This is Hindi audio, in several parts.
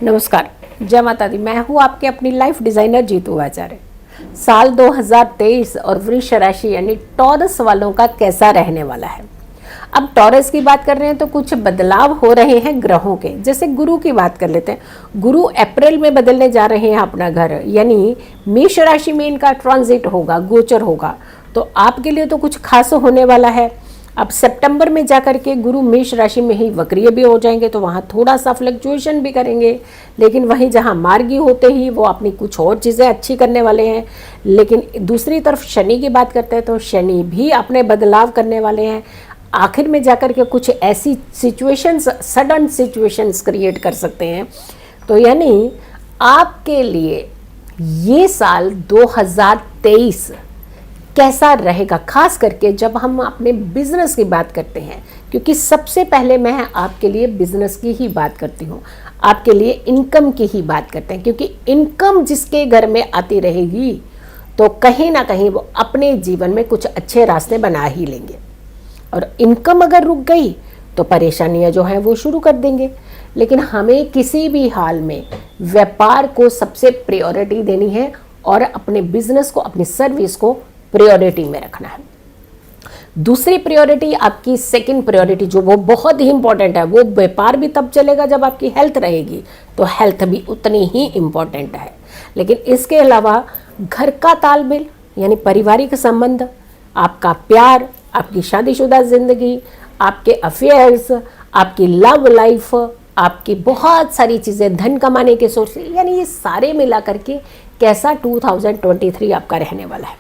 नमस्कार, जय माता दी। मैं हूँ आपके अपनी लाइफ डिजाइनर जीतू आचार्य। साल 2023 और वृष राशि यानी टॉरस वालों का कैसा रहने वाला है। अब टॉरस की बात कर रहे हैं तो कुछ बदलाव हो रहे हैं ग्रहों के। जैसे गुरु की बात कर लेते हैं। गुरु अप्रैल में बदलने जा रहे हैं अपना घर, यानी मेष राशि में इनका ट्रांजिट होगा, गोचर होगा। तो आपके लिए तो कुछ खास होने वाला है। अब सितंबर में जाकर के गुरु मेष राशि में ही वक्रीय भी हो जाएंगे, तो वहाँ थोड़ा सा फ्लक्चुएशन भी करेंगे। लेकिन वहीं जहाँ मार्गी होते ही वो अपनी कुछ और चीज़ें अच्छी करने वाले हैं। लेकिन दूसरी तरफ शनि की बात करते हैं तो शनि भी अपने बदलाव करने वाले हैं। आखिर में जाकर के कुछ ऐसी सिचुएशंस, सडन सिचुएशंस क्रिएट कर सकते हैं। तो यानी आपके लिए ये साल 2023 कैसा रहेगा, खास करके जब हम अपने बिजनेस की बात करते हैं, क्योंकि सबसे पहले मैं आपके लिए बिजनेस की ही बात करती हूँ, आपके लिए इनकम की ही बात करते हैं। क्योंकि इनकम जिसके घर में आती रहेगी तो कहीं ना कहीं वो अपने जीवन में कुछ अच्छे रास्ते बना ही लेंगे। और इनकम अगर रुक गई तो परेशानियां जो हैं वो शुरू कर देंगे। लेकिन हमें किसी भी हाल में व्यापार को सबसे प्रायोरिटी देनी है और अपने बिजनेस को, अपनी सर्विस को प्रायोरिटी में रखना है। दूसरी प्रायोरिटी, आपकी सेकंड प्रायोरिटी जो वो बहुत ही इंपॉर्टेंट है, वो व्यापार भी तब चलेगा जब आपकी हेल्थ रहेगी, तो हेल्थ भी उतनी ही इंपॉर्टेंट है। लेकिन इसके अलावा घर का तालमेल यानी पारिवारिक संबंध, आपका प्यार, आपकी शादीशुदा जिंदगी, आपके अफेयर्स, आपकी लव लाइफ, आपकी बहुत सारी चीज़ें, धन कमाने के सोर्स, यानी ये सारे मिला करके कैसा 2023 आपका रहने वाला है।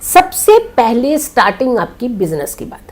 सबसे पहले स्टार्टिंग आपकी बिजनेस की बात,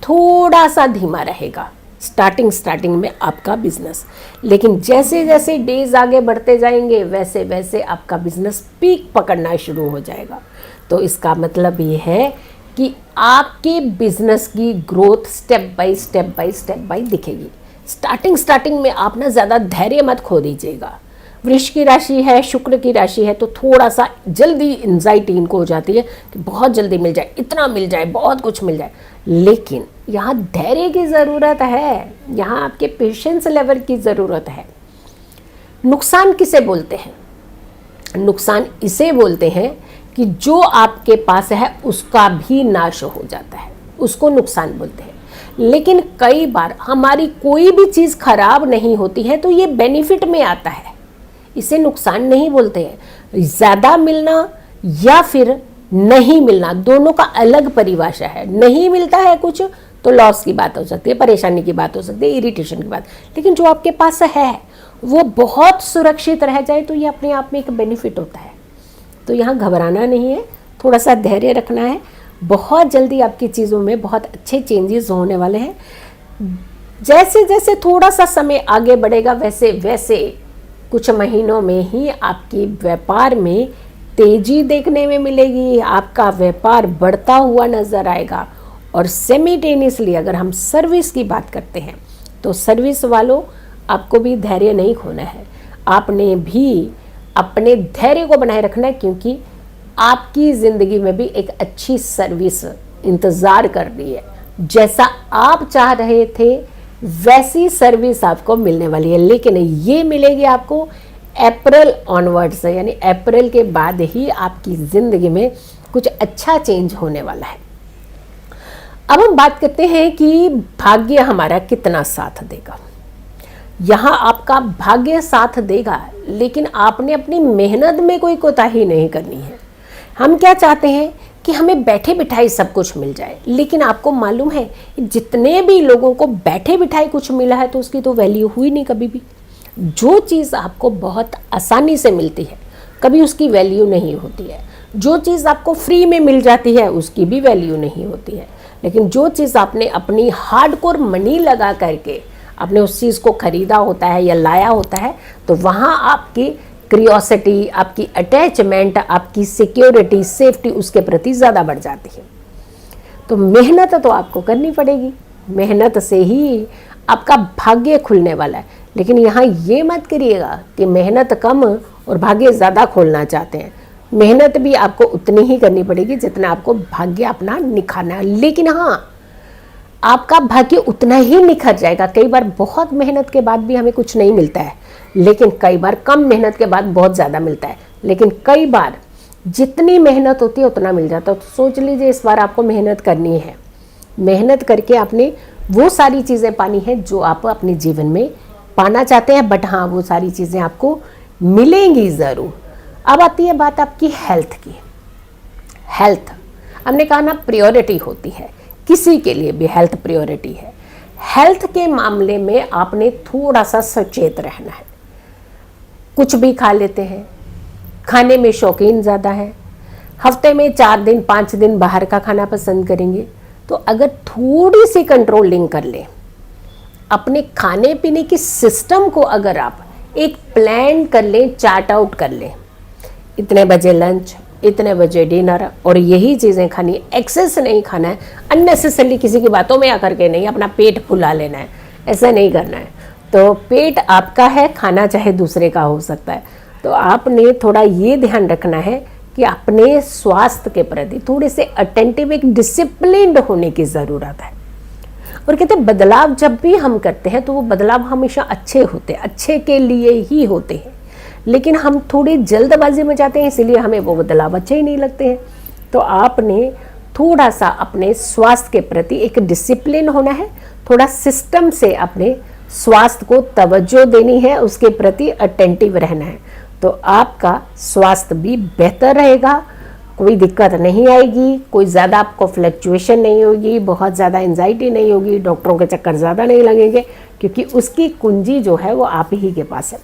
थोड़ा सा धीमा रहेगा स्टार्टिंग में आपका बिजनेस। लेकिन जैसे जैसे डेज आगे बढ़ते जाएंगे वैसे वैसे आपका बिजनेस पीक पकड़ना शुरू हो जाएगा। तो इसका मतलब ये है कि आपके बिजनेस की ग्रोथ स्टेप बाय दिखेगी। स्टार्टिंग में आप ना ज़्यादा धैर्य मत खो दीजिएगा। वृष की राशि है, शुक्र की राशि है, तो थोड़ा सा जल्दी एंजाइटी इनको हो जाती है कि बहुत जल्दी मिल जाए, इतना मिल जाए, बहुत कुछ मिल जाए। लेकिन यहाँ धैर्य की ज़रूरत है, यहाँ आपके पेशेंस लेवल की ज़रूरत है। नुकसान किसे बोलते हैं? नुकसान इसे बोलते हैं कि जो आपके पास है उसका भी नाश हो जाता है, उसको नुकसान बोलते हैं। लेकिन कई बार हमारी कोई भी चीज़ खराब नहीं होती है तो ये बेनिफिट में आता है, इसे नुकसान नहीं बोलते हैं। ज़्यादा मिलना या फिर नहीं मिलना, दोनों का अलग परिभाषा है। नहीं मिलता है कुछ तो लॉस की बात हो सकती है, परेशानी की बात हो सकती है, इरिटेशन की बात। लेकिन जो आपके पास है वो बहुत सुरक्षित रह जाए तो ये अपने आप में एक बेनिफिट होता है। तो यहाँ घबराना नहीं है, थोड़ा सा धैर्य रखना है। बहुत जल्दी आपकी चीज़ों में बहुत अच्छे चेंजेस होने वाले हैं। जैसे जैसे थोड़ा सा समय आगे बढ़ेगा वैसे वैसे कुछ महीनों में ही आपकी व्यापार में तेजी देखने में मिलेगी। आपका व्यापार बढ़ता हुआ नजर आएगा। और सेमिटेनियसली अगर हम सर्विस की बात करते हैं तो सर्विस वालों, आपको भी धैर्य नहीं खोना है। आपने भी अपने धैर्य को बनाए रखना है, क्योंकि आपकी ज़िंदगी में भी एक अच्छी सर्विस इंतज़ार कर रही है। जैसा आप चाह रहे थे वैसी सर्विस आपको मिलने वाली है। लेकिन ये मिलेगी आपको अप्रैल ऑनवर्ड्स, यानी अप्रैल के बाद ही आपकी ज़िंदगी में कुछ अच्छा चेंज होने वाला है। अब हम बात करते हैं कि भाग्य हमारा कितना साथ देगा। यहाँ आपका भाग्य साथ देगा, लेकिन आपने अपनी मेहनत में कोई कोताही नहीं करनी है। हम क्या चाहते हैं कि हमें बैठे बिठाई सब कुछ मिल जाए, लेकिन आपको मालूम है जितने भी लोगों को बैठे बिठाई कुछ मिला है तो उसकी तो वैल्यू हुई नहीं कभी भी। जो चीज़ आपको बहुत आसानी से मिलती है कभी उसकी वैल्यू नहीं होती है। जो चीज़ आपको फ्री में मिल जाती है उसकी भी वैल्यू नहीं होती है। लेकिन जो चीज़ आपने अपनी हार्डकोर मनी लगा करके आपने उस चीज़ को खरीदा होता है या लाया होता है, तो वहाँ आपकी क्रियोसिटी, आपकी अटैचमेंट, आपकी सिक्योरिटी, सेफ्टी उसके प्रति ज़्यादा बढ़ जाती है। तो मेहनत तो आपको करनी पड़ेगी, मेहनत से ही आपका भाग्य खुलने वाला है। लेकिन यहाँ ये मत करिएगा कि मेहनत कम और भाग्य ज़्यादा खोलना चाहते हैं। मेहनत भी आपको उतनी ही करनी पड़ेगी जितना आपको भाग्य अपना निखारना है। लेकिन हाँ, आपका भाग्य उतना ही निखर जाएगा। कई बार बहुत मेहनत के बाद भी हमें कुछ नहीं मिलता है, लेकिन कई बार कम मेहनत के बाद बहुत ज़्यादा मिलता है, लेकिन कई बार जितनी मेहनत होती है उतना मिल जाता है। तो सोच लीजिए इस बार आपको मेहनत करनी है, मेहनत करके आपने वो सारी चीज़ें पानी है जो आप अपने जीवन में पाना चाहते हैं, बट हाँ वो सारी चीज़ें आपको मिलेंगी ज़रूर। अब आती है बात आपकी हेल्थ की। हेल्थ हमने कहा ना प्रायोरिटी होती है, किसी के लिए भी हेल्थ प्रायोरिटी है। हेल्थ के मामले में आपने थोड़ा सा सचेत रहना है। कुछ भी खा लेते हैं, खाने में शौकीन ज़्यादा है, हफ्ते में 4 दिन 5 दिन बाहर का खाना पसंद करेंगे। तो अगर थोड़ी सी कंट्रोलिंग कर लें अपने खाने पीने की सिस्टम को, अगर आप एक प्लान कर लें, चार्ट आउट कर लें, इतने बजे लंच, इतने बजे डिनर, और यही चीज़ें खानी, एक्सेस नहीं खाना है, अननेसेसरली किसी की बातों में आकर के नहीं अपना पेट फुला लेना है, ऐसा नहीं करना है। तो पेट आपका है, खाना चाहे दूसरे का हो सकता है। तो आपने थोड़ा ये ध्यान रखना है कि अपने स्वास्थ्य के प्रति थोड़े से अटेंटिव, एक डिसिप्लिन्ड होने की ज़रूरत है। और कहते हैं बदलाव जब भी हम करते हैं तो वो बदलाव हमेशा अच्छे होते हैं, अच्छे के लिए ही होते हैं, लेकिन हम थोड़ी जल्दबाजी में जाते हैं, इसीलिए हमें वो बदलाव अच्छे ही नहीं लगते हैं। तो आपने थोड़ा सा अपने स्वास्थ्य के प्रति एक डिसिप्लिन होना है, थोड़ा सिस्टम से अपने स्वास्थ्य को तवज्जो देनी है, उसके प्रति अटेंटिव रहना है। तो आपका स्वास्थ्य भी बेहतर रहेगा, कोई दिक्कत नहीं आएगी, कोई ज़्यादा आपको फ्लक्चुएशन नहीं होगी, बहुत ज़्यादा एंजाइटी नहीं होगी, डॉक्टरों के चक्कर ज़्यादा नहीं लगेंगे, क्योंकि उसकी कुंजी जो है वो आप ही के पास है।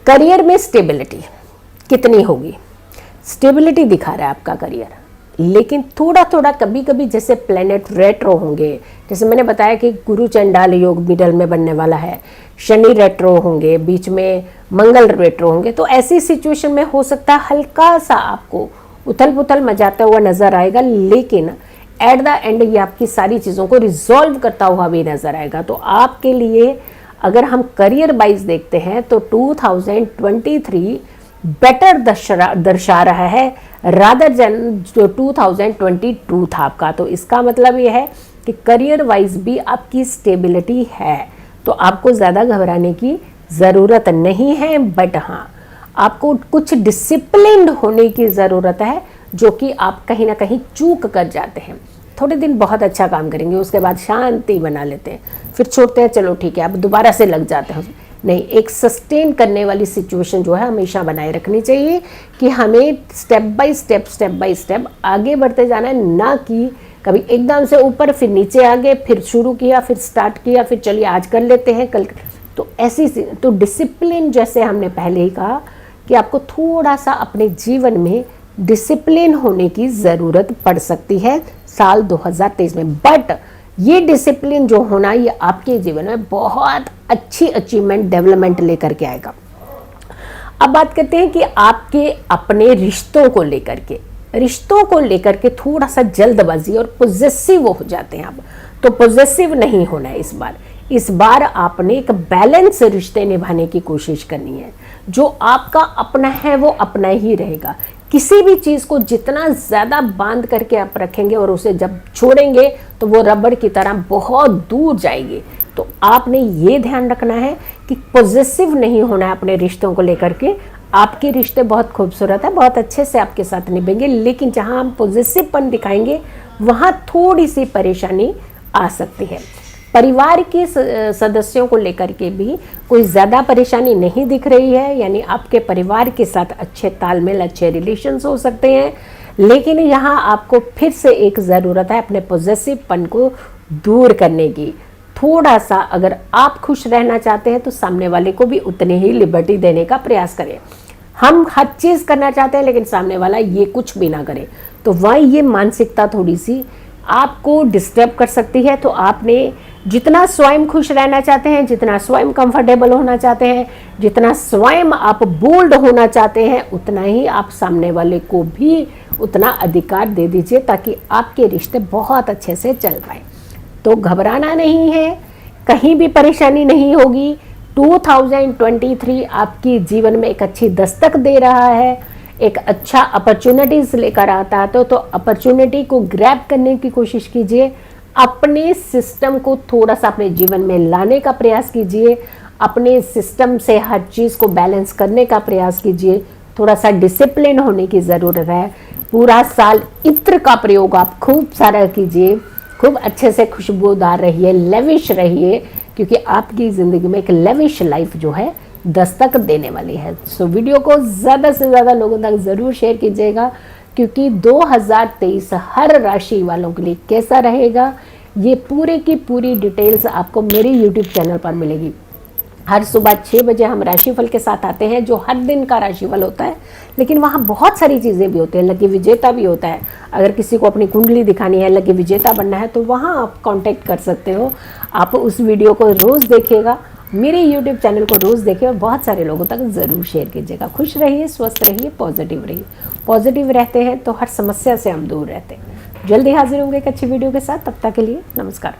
करियर में स्टेबिलिटी कितनी होगी? स्टेबिलिटी दिखा रहा है आपका करियर, लेकिन थोड़ा थोड़ा कभी कभी जैसे प्लैनेट रेट्रो होंगे, जैसे मैंने बताया कि गुरु चंडाल योग मिडल में बनने वाला है, शनि रेट्रो होंगे, बीच में मंगल रेट्रो होंगे, तो ऐसी सिचुएशन में हो सकता है हल्का सा आपको उथल पुथल मचाता हुआ नजर आएगा, लेकिन एट द एंड ये आपकी सारी चीज़ों को रिजॉल्व करता हुआ भी नजर आएगा। तो आपके लिए अगर हम करियर वाइज देखते हैं तो 2023 बेटर दर्शा रहा है रादर देन जो 2022 था आपका। तो इसका मतलब ये है कि करियर वाइज भी आपकी स्टेबिलिटी है, तो आपको ज़्यादा घबराने की ज़रूरत नहीं है, बट हाँ आपको कुछ डिसिप्लिन्ड होने की ज़रूरत है, जो कि आप कहीं ना कहीं चूक कर जाते हैं। थोड़े दिन बहुत अच्छा काम करेंगे, उसके बाद शांति बना लेते हैं, फिर छोड़ते हैं, चलो ठीक है अब दोबारा से लग जाते हैं। नहीं, एक सस्टेन करने वाली सिचुएशन जो है हमेशा बनाए रखनी चाहिए कि हमें स्टेप बाय स्टेप आगे बढ़ते जाना है, ना कि कभी एकदम से ऊपर फिर नीचे आ गए, फिर शुरू किया, फिर स्टार्ट किया, फिर चलिए आज कर लेते हैं कल। तो ऐसी तो डिसिप्लिन, जैसे हमने पहले ही कहा कि आपको थोड़ा सा अपने जीवन में डिसिप्लिन होने की ज़रूरत पड़ सकती है साल 2023 में, बट ये डिसिप्लिन जो होना ये आपके जीवन में बहुत अच्छी अचीवमेंट डेवलपमेंट लेकर के आएगा। अब बात करते हैं कि आपके अपने रिश्तों को लेकर के थोड़ा सा जल्दबाजी और पॉजेसिव हो जाते हैं आप, तो पॉजेसिव नहीं होना है इस बार आपने एक बैलेंस रिश्ते निभाने की कोशिश करनी है। जो आपका अपना है वो अपना ही रहेगा। किसी भी चीज़ को जितना ज़्यादा बांध करके आप रखेंगे और उसे जब छोड़ेंगे तो वो रबड़ की तरह बहुत दूर जाएगी। तो आपने ये ध्यान रखना है कि पॉजेसिव नहीं होना है अपने रिश्तों को लेकर के। आपके रिश्ते बहुत खूबसूरत है, बहुत अच्छे से आपके साथ निभेंगे, लेकिन जहाँ हम पॉजेसिवपन दिखाएंगे वहाँ थोड़ी सी परेशानी आ सकती है। परिवार के सदस्यों को लेकर के भी कोई ज़्यादा परेशानी नहीं दिख रही है, यानी आपके परिवार के साथ अच्छे तालमेल, अच्छे रिलेशंस हो सकते हैं, लेकिन यहाँ आपको फिर से एक ज़रूरत है अपने पॉजेसिवपन को दूर करने की। थोड़ा सा अगर आप खुश रहना चाहते हैं तो सामने वाले को भी उतनी ही लिबर्टी देने का प्रयास करें। हम हर चीज़ करना चाहते हैं लेकिन सामने वाला ये कुछ भी ना करे, तो वह ये मानसिकता थोड़ी सी आपको डिस्टर्ब कर सकती है। तो आपने जितना स्वयं खुश रहना चाहते हैं, जितना स्वयं कंफर्टेबल होना चाहते हैं, जितना स्वयं आप बोल्ड होना चाहते हैं, उतना ही आप सामने वाले को भी उतना अधिकार दे दीजिए, ताकि आपके रिश्ते बहुत अच्छे से चल पाए। तो घबराना नहीं है, कहीं भी परेशानी नहीं होगी। 2023 आपकी जीवन में एक अच्छी दस्तक दे रहा है, एक अच्छा अपॉर्चुनिटीज लेकर आता है, तो अपॉर्चुनिटी को ग्रैब करने की कोशिश कीजिए। अपने सिस्टम को थोड़ा सा अपने जीवन में लाने का प्रयास कीजिए, अपने सिस्टम से हर चीज़ को बैलेंस करने का प्रयास कीजिए, थोड़ा सा डिसिप्लिन होने की ज़रूरत है। पूरा साल इत्र का प्रयोग आप खूब सारा कीजिए, खूब अच्छे से खुशबूदार रहिए, लेविश रहिए, क्योंकि आपकी ज़िंदगी में एक लेविश लाइफ जो है दस्तक देने वाली है। सो वीडियो को ज़्यादा से ज़्यादा लोगों तक ज़रूर शेयर कीजिएगा, क्योंकि 2023 हर राशि वालों के लिए कैसा रहेगा ये पूरे की पूरी डिटेल्स आपको मेरे यूट्यूब चैनल पर मिलेगी। हर सुबह 6 बजे हम राशिफल के साथ आते हैं, जो हर दिन का राशिफल होता है, लेकिन वहाँ बहुत सारी चीज़ें भी होती हैं, लकी विजेता भी होता है। अगर किसी को अपनी कुंडली दिखानी है, लकी विजेता बनना है, तो वहाँ आप कांटेक्ट कर सकते हो। आप उस वीडियो को रोज़ देखिएगा, मेरे यूट्यूब चैनल को रोज़ देखिए और बहुत सारे लोगों तक ज़रूर शेयर कीजिएगा। खुश रहिए, स्वस्थ रहिए, पॉजिटिव रहिए। पॉजिटिव रहते हैं तो हर समस्या से हम दूर रहते हैं। जल्दी हाजिर होंगे एक अच्छी वीडियो के साथ, तब तक के लिए नमस्कार।